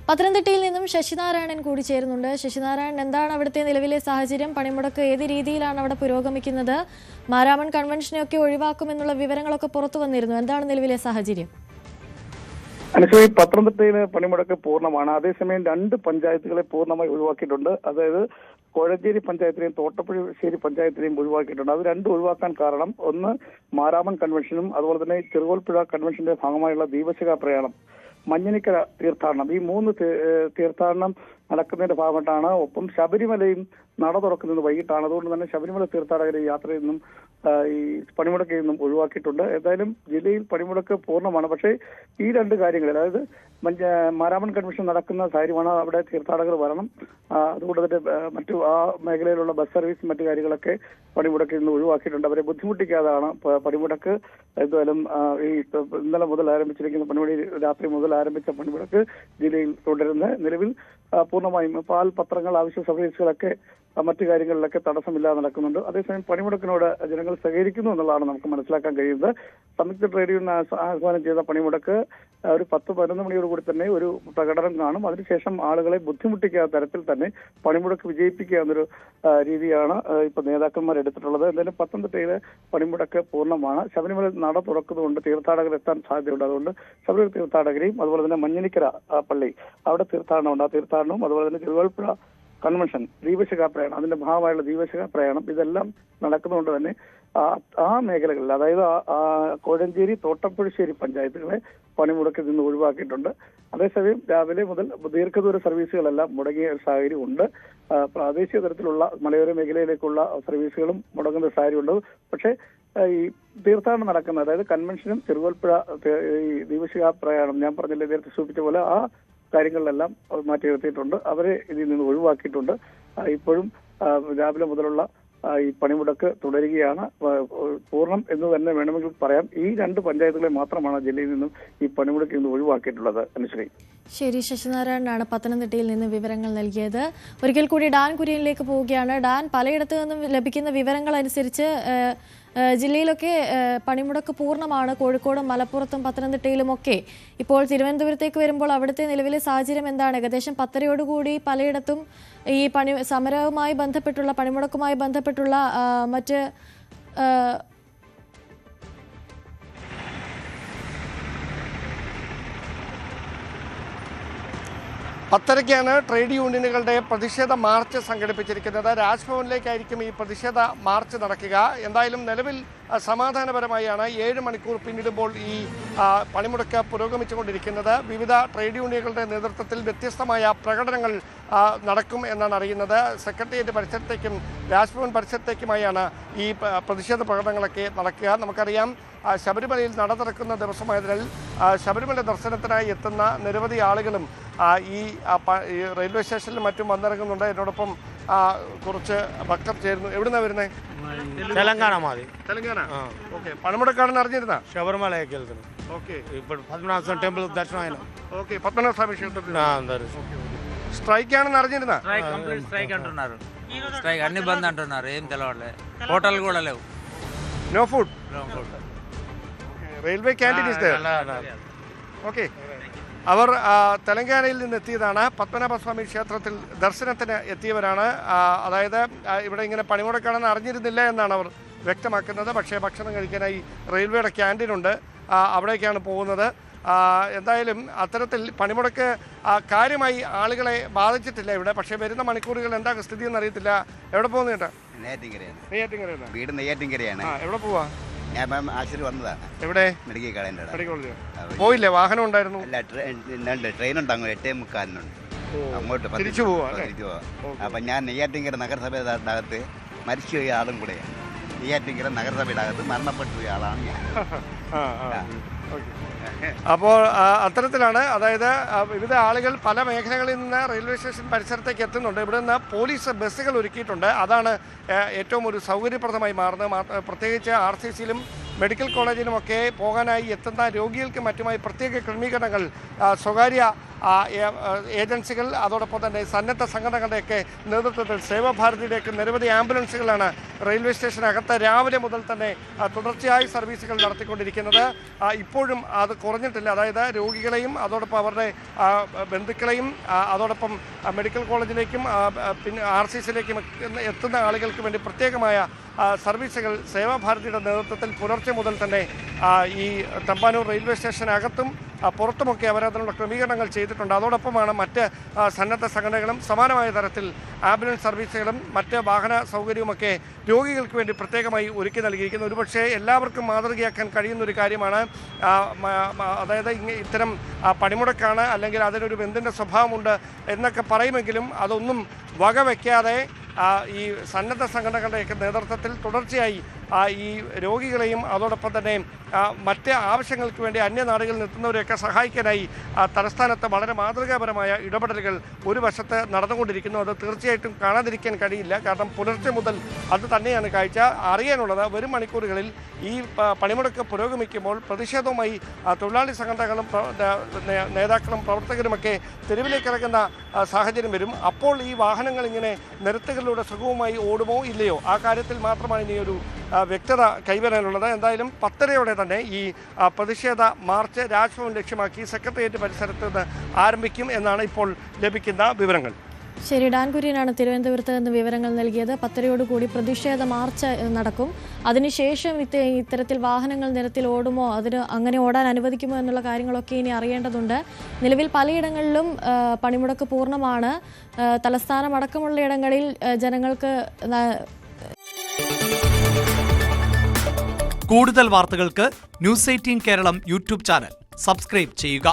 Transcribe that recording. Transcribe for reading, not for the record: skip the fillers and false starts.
പത്തനംതിട്ടയിൽ നിന്നും ശശിനാരായണൻ കൂടി ചേരുന്നുണ്ട്. ശശിനാരായണൻ, എന്താണ് അവിടുത്തെ നിലവിലെ സാഹചര്യം? പണിമുടക്ക് ഏത് രീതിയിലാണ് അവിടെ പുരോഗമിക്കുന്നത്? മാരാമൺ കൺവെൻഷനെയൊക്കെ ഒഴിവാക്കുമെന്നുള്ള വിവരങ്ങളൊക്കെ പുറത്തു വന്നിരുന്നു. എന്താണ് നിലവിലെ സാഹചര്യം? അനുശ്രീ, പത്തനംതിട്ടയിലെ പണിമുടക്ക് പൂർണ്ണമാണ്. അതേസമയം 2 പഞ്ചായത്തുകളെ പൂർണ്ണമായി ഒഴിവാക്കിയിട്ടുണ്ട്. അതായത് കോഴഞ്ചേരി പഞ്ചായത്തിനെയും തോട്ടപ്പുഴശ്ശേരി പഞ്ചായത്തിനെയും ഒഴിവാക്കിയിട്ടുണ്ട്. അത് രണ്ടും ഒഴിവാക്കാൻ കാരണം ഒന്ന് മാരാമൺ കൺവെൻഷനും അതുപോലെ തന്നെ ചെറുകോൽപ്പുഴ കൺവെൻഷന്റെ ഭാഗമായുള്ള ദീപശിഖ പ്രയാണം, മഞ്ഞിനിക്കര തീർത്ഥാടനം, ഈ 3 തീർത്ഥാടനം നടക്കുന്നതിന്റെ ഭാഗമായിട്ടാണ്. ഒപ്പം ശബരിമലയും നട തുറക്കുന്നത് വൈകിട്ടാണ്. അതുകൊണ്ട് തന്നെ ശബരിമല തീർത്ഥാടകരെ യാത്രയിൽ നിന്നും ഈ പണിമുടക്കിൽ നിന്നും ഒഴിവാക്കിയിട്ടുണ്ട്. ഏതായാലും ജില്ലയിൽ പണിമുടക്ക് പൂർണ്ണമാണ്. പക്ഷേ ഈ 2 കാര്യങ്ങൾ, അതായത് മാരാമൺ കൺവെൻഷൻ നടക്കുന്ന കാര്യമാണ്, അവിടെ തീർത്ഥാടകർ വരണം. അതുകൊണ്ട് തന്നെ മറ്റു ആ മേഖലയിലുള്ള ബസ് സർവീസ് മറ്റു കാര്യങ്ങളൊക്കെ പണിമുടക്കിൽ നിന്ന് ഒഴിവാക്കിയിട്ടുണ്ട്. അവരെ ബുദ്ധിമുട്ടിക്കാതാണ് പണിമുടക്ക്. എന്തായാലും ഈ ഇന്നലെ മുതൽ ആരംഭിച്ചിരിക്കുന്ന പണിമുടി, രാത്രി മുതൽ ആരംഭിച്ച പണിമുടക്ക് ജില്ലയിൽ തുടരുന്ന നിലവിൽ പൂർണ്ണമായും പാൽ, പത്രങ്ങൾ, ആവശ്യ സർവീസുകളൊക്കെ മറ്റു കാര്യങ്ങളിലൊക്കെ തടസ്സമില്ലാതെ നടക്കുന്നുണ്ട്. അതേസമയം പണിമുടക്കിനോട് ജനങ്ങൾ സഹകരിക്കുന്നു എന്നുള്ളതാണ് നമുക്ക് മനസ്സിലാക്കാൻ കഴിയുന്നത്. സംയുക്ത ട്രേഡ് യൂണിയൻ ആഹ്വാനം ചെയ്ത പണിമുടക്ക് ഒരു 10-11 മണിയോടുകൂടി തന്നെ ഒരു പ്രകടനം കാണും. അതിനുശേഷം ആളുകളെ ബുദ്ധിമുട്ടിക്കാത്ത തരത്തിൽ തന്നെ പണിമുടക്ക് വിജയിപ്പിക്കുക എന്നൊരു രീതിയാണ് ഇപ്പൊ നേതാക്കന്മാർ എടുത്തിട്ടുള്ളത്. എന്തായാലും പത്തനംതിട്ടയിലെ പണിമുടക്ക് പൂർണ്ണമാണ്. ശബരിമല നട തുറക്കുന്നതുകൊണ്ട് തീർത്ഥാടകർ എത്താൻ സാധ്യതയുണ്ട്. അതുകൊണ്ട് ശബരിമല തീർത്ഥാടകരെയും അതുപോലെ തന്നെ മഞ്ഞിനിക്കര പള്ളി, അവിടെ തീർത്ഥാടനമുണ്ട്. ആ തീർത്ഥാടനവും അതുപോലെ തന്നെ ചെറുകോൽപ്പുഴ കൺവെൻഷൻ, ദീപശിഖ പ്രയാണം, അതിന്റെ ഭാഗമായുള്ള ദീപശിഖ പ്രയാണം, ഇതെല്ലാം നടക്കുന്നതുകൊണ്ട് തന്നെ ആ മേഖലകളിൽ, അതായത് കോഴഞ്ചേരി, തോട്ടപ്പുഴശ്ശേരി പഞ്ചായത്തുകളെ പണിമുടക്കിൽ നിന്ന് ഒഴിവാക്കിയിട്ടുണ്ട്. അതേസമയം രാവിലെ മുതൽ ദീർഘദൂര സർവീസുകളെല്ലാം മുടങ്ങിയ ഒരു സാഹചര്യം ഉണ്ട്. പ്രാദേശിക തരത്തിലുള്ള മലയോര മേഖലയിലേക്കുള്ള സർവീസുകളും മുടങ്ങുന്ന സാഹചര്യമുണ്ട്. പക്ഷേ ഈ തീർത്ഥാടനം നടക്കുന്ന, അതായത് കൺവെൻഷനും ചെറുകോൽപ്പുഴ ഈ ദീപശിഖ പ്രയാണം, ഞാൻ പറഞ്ഞില്ലേ നേരത്തെ സൂചിപ്പിച്ച പോലെ, ആ കാര്യങ്ങളിലെല്ലാം മാറ്റി നിർത്തിയിട്ടുണ്ട്. അവരെ ഇതിൽ നിന്ന് ഒഴിവാക്കിയിട്ടുണ്ട്. ഇപ്പോഴും രാവിലെ മുതലുള്ള ഈ പണിമുടക്ക് തുടരുകയാണ്. പൂർണ്ണം എന്ന് തന്നെ വേണമെങ്കിൽ പറയാം. ഈ 2 പഞ്ചായത്തുകളെ മാത്രമാണ് ജില്ലയിൽ നിന്നും ഈ പണിമുടക്കിൽ നിന്ന് ഒഴിവാക്കിയിട്ടുള്ളത്. അനുശ്രീ, ശരി. ശശിനാരായണനാണ് പത്തനംതിട്ടയിൽ നിന്ന് വിവരങ്ങൾ നൽകിയത്. ഒരിക്കൽ കൂടി ഡാൻ കുര്യനിലേക്ക് പോവുകയാണ്. ഡാൻ, പലയിടത്തു നിന്നും ലഭിക്കുന്ന വിവരങ്ങൾ അനുസരിച്ച് ജില്ലയിലൊക്കെ പണിമുടക്ക് പൂർണ്ണമാണ്. കോഴിക്കോടും മലപ്പുറത്തും പത്തനംതിട്ടയിലുമൊക്കെ. ഇപ്പോൾ തിരുവനന്തപുരത്തേക്ക് വരുമ്പോൾ അവിടുത്തെ നിലവിലെ സാഹചര്യം എന്താണ്? ഏകദേശം 10:30യോടുകൂടി പലയിടത്തും ഈ സമരവുമായി ബന്ധപ്പെട്ടുള്ള, പണിമുടക്കുമായി ബന്ധപ്പെട്ടുള്ള മറ്റ് പത്തരയ്ക്കാണ് ട്രേഡ് യൂണിയനുകളുടെ പ്രതിഷേധ മാർച്ച് സംഘടിപ്പിച്ചിരിക്കുന്നത്. രാജ്ഭവനിലേക്കായിരിക്കും ഈ പ്രതിഷേധ മാർച്ച് നടക്കുക. എന്തായാലും നിലവിൽ സമാധാനപരമായാണ് 7 മണിക്കൂർ പിന്നിടുമ്പോൾ ഈ പണിമുടക്ക് പുരോഗമിച്ചുകൊണ്ടിരിക്കുന്നത്. വിവിധ ട്രേഡ് യൂണിയനുകളുടെ നേതൃത്വത്തിൽ വ്യത്യസ്തമായ പ്രകടനങ്ങൾ നടക്കും എന്നാണ് അറിയുന്നത്. സെക്രട്ടേറിയറ്റ് പരിസരത്തേക്കും രാജ്ഭവൻ പരിസരത്തേക്കുമായാണ് ഈ പ്രതിഷേധ പ്രകടനങ്ങളൊക്കെ നടക്കുക. നമുക്കറിയാം, ശബരിമലയിൽ നട തുറക്കുന്ന ദിവസമായതിനാൽ ശബരിമല ദർശനത്തിനായി എത്തുന്ന നിരവധി ആളുകളും ഈ റെയിൽവേ സ്റ്റേഷനിലും മറ്റും വന്നിറങ്ങുന്നുണ്ട്. എന്നോടൊപ്പം കുറച്ച് ഭക്തർ ചേരുന്നു. എവിടുന്നാ വരുന്നത്? తెలంగాణ మాది. తెలంగాణ. ఓకే. పణముడకాడని അറിഞ്ഞിരുന്നാ? శబరిమలకి వెళ్తున్నాం. ఓకే. ఇప్పుడు పద్మనాభ స్వామి టెంపుల్ దర్శనం అయినా. ఓకే. పద్మనాభ స్వామి క్షేత్రం స్ట్రైక్ ఆണെന്ന് അറിഞ്ഞിരുന്നാ? స్ట్రైక్ అంటున్నారు. స్ట్రైక్ అన్ని బంద్ అంటున్నారు. ఏం తెలవట్లేదు. హోటల్ కూడా లేవు. No food. Railway canteen is there. Okay. അവർ തെലങ്കാനയിൽ നിന്ന് എത്തിയതാണ്. പത്മനാഭസ്വാമി ക്ഷേത്രത്തിൽ ദർശനത്തിന് എത്തിയവരാണ്. അതായത് ഇവിടെ ഇങ്ങനെ പണിമുടക്കാണെന്ന് അറിഞ്ഞിരുന്നില്ല എന്നാണ് അവർ വ്യക്തമാക്കുന്നത്. പക്ഷേ ഭക്ഷണം കഴിക്കാനായി റെയിൽവേയുടെ ക്യാൻറ്റീനുണ്ട്, അവിടേക്കാണ് പോകുന്നത്. എന്തായാലും അത്തരത്തിൽ പണിമുടക്ക് കാര്യമായി ആളുകളെ ബാധിച്ചിട്ടില്ല ഇവിടെ. പക്ഷേ വരുന്ന മണിക്കൂറുകൾ എന്താ സ്ഥിതി എന്ന് അറിയത്തില്ല. എവിടെ പോകുന്നു ചേട്ടാ? നെയ്യാറ്റിൻകരയാണ്. വീട് നെയ്യാറ്റിൻകരയാണ്. എവിടെ പോവാ? ഞാൻ ആശുപത്രി വന്നതാണ്. എവിടെ? മെഡിക്കൽ കളേണ്ട. പോയില്ലേ? വാഹനം ഉണ്ടായിരുന്നു? അല്ല, ട്രെയിൻ ഉണ്ട്. അങ്ങോട്ട് 8:45 അങ്ങോട്ട് തിരിച്ചു പോവാ. അപ്പം ഞാൻ നെയ്യാറ്റിൻകര നഗരസഭയുടെ അകത്ത് മരിച്ചുപോയ ആളും കൂടെയാണ്. നെയ്യാറ്റിൻകര നഗരസഭയുടെ അകത്ത് മരണപ്പെട്ടു പോയ ആളാണ് ഞാൻ. അപ്പോൾ അത്തരത്തിലാണ്. അതായത് വിവിധ ആളുകൾ പല മേഖലകളിൽ നിന്ന് റെയിൽവേ സ്റ്റേഷൻ പരിസരത്തേക്ക് എത്തുന്നുണ്ട്. ഇവിടെ നിന്ന് പോലീസ് ബസ്സുകൾ ഒരുക്കിയിട്ടുണ്ട്. അതാണ് ഏറ്റവും ഒരു സൗകര്യപ്രദമായി മാറുന്നത്. പ്രത്യേകിച്ച് RCCയിലും മെഡിക്കൽ കോളേജിലുമൊക്കെ പോകാനായി എത്തുന്ന രോഗികൾക്ക് മറ്റുമായി പ്രത്യേക ക്രമീകരണങ്ങൾ സ്വകാര്യ ഏജൻസികൾ അതോടൊപ്പം തന്നെ സന്നദ്ധ സംഘടനകളുടെയൊക്കെ നേതൃത്വത്തിൽ സേവാഭാരതിയിലേക്ക് നിരവധി ആംബുലൻസുകളാണ് റെയിൽവേ സ്റ്റേഷനകത്ത് രാവിലെ മുതൽ തന്നെ തുടർച്ചയായി സർവീസുകൾ നടത്തിക്കൊണ്ടിരിക്കുന്നത്. ഇപ്പോഴും അത് കുറഞ്ഞിട്ടില്ല. അതായത് രോഗികളെയും അതോടൊപ്പം അവരുടെ ബന്ധുക്കളെയും അതോടൊപ്പം മെഡിക്കൽ കോളേജിലേക്കും പിന്നെ RCCയിലേക്കും എത്തുന്ന ആളുകൾക്ക് വേണ്ടി പ്രത്യേകമായ സർവീസുകൾ സേവാഭാരതിയുടെ നേതൃത്വത്തിൽ പുലർച്ചെ മുതൽ തന്നെ ഈ തമ്പാനൂർ റെയിൽവേ സ്റ്റേഷനകത്തും പുറത്തുമൊക്കെ അവരതിനുള്ള ക്രമീകരണങ്ങൾ ചെയ്തിട്ടുണ്ട്. അതോടൊപ്പമാണ് മറ്റ് സന്നദ്ധ സംഘടനകളും സമാനമായ തരത്തിൽ ആംബുലൻസ് സർവീസുകളും മറ്റ് വാഹന സൗകര്യവുമൊക്കെ രോഗികൾക്ക് വേണ്ടി പ്രത്യേകമായി ഒരുക്കി നൽകിയിരിക്കുന്നത്. ഒരുപക്ഷെ എല്ലാവർക്കും മാതൃകയാക്കാൻ കഴിയുന്ന ഒരു കാര്യമാണ്. അതായത് ഇത്തരം പണിമുടക്കാണ് അല്ലെങ്കിൽ അതിനൊരു ബന്ധിൻ്റെ സ്വഭാവമുണ്ട് എന്നൊക്കെ പറയുമെങ്കിലും അതൊന്നും വകവയ്ക്കാതെ ഈ സന്നദ്ധ സംഘടനകളുടെയൊക്കെ നേതൃത്വത്തിൽ തുടർച്ചയായി ഈ രോഗികളെയും അതോടൊപ്പം തന്നെ മറ്റ് ആവശ്യങ്ങൾക്ക് വേണ്ടി അന്യനാടുകളിൽ എത്തുന്നവരെയൊക്കെ സഹായിക്കാനായി തലസ്ഥാനത്ത് വളരെ മാതൃകാപരമായ ഇടപെടലുകൾ ഒരു വശത്ത് നടന്നുകൊണ്ടിരിക്കുന്നു. അത് തീർച്ചയായിട്ടും കാണാതിരിക്കാൻ കഴിയില്ല. കാരണം പുലർച്ചെ മുതൽ അത് തന്നെയാണ് കാഴ്ച. അറിയാനുള്ളത് വരും മണിക്കൂറുകളിൽ ഈ പണിമുടക്ക് പുരോഗമിക്കുമ്പോൾ പ്രതിഷേധവുമായി തൊഴിലാളി സംഘടനകളും നേതാക്കളും പ്രവർത്തകരുമൊക്കെ തെരുവിലേക്ക് ഇറങ്ങുന്ന സാഹചര്യം വരും. അപ്പോൾ ഈ വാഹനങ്ങൾ ഇങ്ങനെ നിരത്തുകളിലൂടെ സുഗമമായി ഓടുമോ ഇല്ലയോ, ആ കാര്യത്തിൽ മാത്രമാണ് ഇനി ഒരു വ്യക്തത കൈവരാനുള്ളത്. എന്തായാലും 10:30 തന്നെ ഈ പ്രതിഷേധ മാർച്ച് രാജ്ഭവൻ ലക്ഷ്യമാക്കി സെക്രട്ടേറിയറ്റ് പരിസരത്ത് നിന്ന് ആരംഭിക്കും എന്നാണ് ഇപ്പോൾ ലഭിക്കുന്ന വിവരങ്ങൾ. ശരി, ഡാൻ കുര്യനാണ് തിരുവനന്തപുരത്ത് നിന്ന് വിവരങ്ങൾ നൽകിയത്. 10:30 പ്രതിഷേധ മാർച്ച് നടക്കും. അതിനുശേഷം ഇത്തരത്തിൽ വാഹനങ്ങൾ നിരത്തിൽ ഓടുമോ, അതിന് അങ്ങനെ ഓടാൻ അനുവദിക്കുമോ എന്നുള്ള കാര്യങ്ങളൊക്കെ ഇനി അറിയേണ്ടതുണ്ട്. നിലവിൽ പലയിടങ്ങളിലും പണിമുടക്ക് പൂർണ്ണമാണ്. തലസ്ഥാനം അടക്കമുള്ള ഇടങ്ങളിൽ ജനങ്ങൾക്ക് കൂടുതൽ വാർത്തകൾക്ക് news 18 Keralam YouTube channel subscribe ചെയ്യുക.